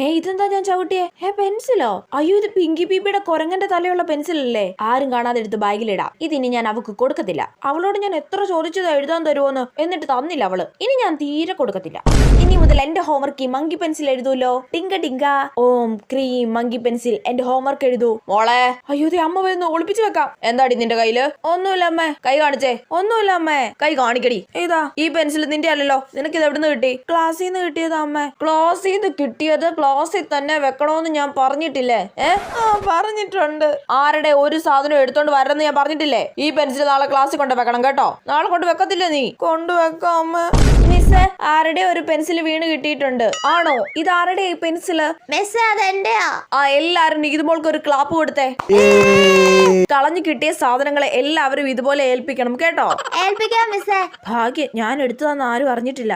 ഇതെന്താ ഞാൻ ചവിട്ടിയേ? പെൻസിലോ? അയ്യോ, ഇത് പിങ്കി പീപ്പിയുടെ കൊരങ്ങന്റെ തലയുള്ള പെൻസിലല്ലേ? ആരും കാണാതെ എടുത്ത് ബാഗിലിടാം. ഇതിനി ഞാൻ അവക്ക് കൊടുക്കത്തില്ല. അവളോട് ഞാൻ എത്ര ചോദിച്ചതാ എഴുതാൻ തരുമോന്ന്, എന്നിട്ട് തന്നില്ല അവള്. ഇനി ഞാൻ തീരെ കൊടുക്കത്തില്ല. ഇനി മുതൽ എന്റെ ഹോംവർക്ക് ഈ മങ്കി പെൻസിൽ എഴുതൂലോ. ടിങ്ക ടിങ്ക ഓം ക്രീം മങ്കി പെൻസിൽ എന്റെ ഹോംവർക്ക് എഴുതൂ മോളെ. അയ്യോ, അമ്മ വരുന്നു, ഒളിപ്പിച്ചു വെക്കാം. എന്താടി നിന്റെ കയ്യില്? ഒന്നുമില്ല അമ്മേ. കൈ കാണിച്ചേ. ഒന്നുമില്ല അമ്മേ. കൈ കാണിക്കടി. ഏതാ ഈ പെൻസിൽ? നിന്റെ അല്ലല്ലോ. നിനക്ക് ഇത് എവിടുന്ന് കിട്ടി? ക്ലാസ്സിൽ നിന്ന് കിട്ടിയതാ അമ്മേ. ക്ലാസ്സിൽ നിന്ന് കിട്ടിയത് ക്ലാസ്സിൽ തന്നെ വെക്കണോന്ന് ഞാൻ പറഞ്ഞിട്ടില്ലേ? പറഞ്ഞിട്ടുണ്ട്. ആരുടെ ഒരു സാധനം എടുത്തോണ്ട് വരണമെന്ന് ഞാൻ പറഞ്ഞിട്ടില്ലേ? ഈ പെൻസിൽ നാളെ ക്ലാസ്സിൽ കൊണ്ട് വെക്കണം കേട്ടോ. നാളെ കൊണ്ട് വെക്കത്തില്ല നീ? കൊണ്ടുവെക്കാം അമ്മ. മിസ്, ആരുടെ ഒരു പെൻസിൽ വീണ് കിട്ടിയിട്ടുണ്ട്. ആണോ? ഇത് ആരുടെ ഈ പെൻസില്? മിസ്, അതെന്റെയാ. എല്ലാരും ഇതുപോൾക്ക് ഒരു ക്ലാപ്പ് കൊടുത്തേ. കളഞ്ഞു കിട്ടിയ സാധനങ്ങളെ എല്ലാവരും ഇതുപോലെ ഏൽപ്പിക്കണം കേട്ടോ. ഏൽപ്പിക്കാം മിസ്സേ. ഭാഗ്യം, ഞാൻ എടുത്തതെന്ന് ആരും അറിഞ്ഞിട്ടില്ല.